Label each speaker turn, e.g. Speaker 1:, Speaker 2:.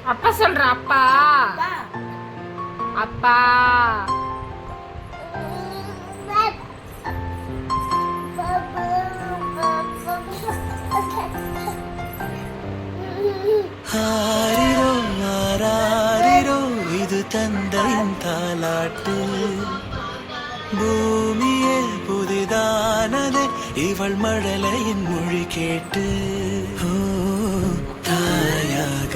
Speaker 1: அப்பா சொல்ற அப்பா அப்பா
Speaker 2: ஆரிரோ ஆராரிரோ இது தந்தையின் தாலாட்டு பூமியே புதிதானதே இவள் மழலையின் மொழி கேட்டு தாயாக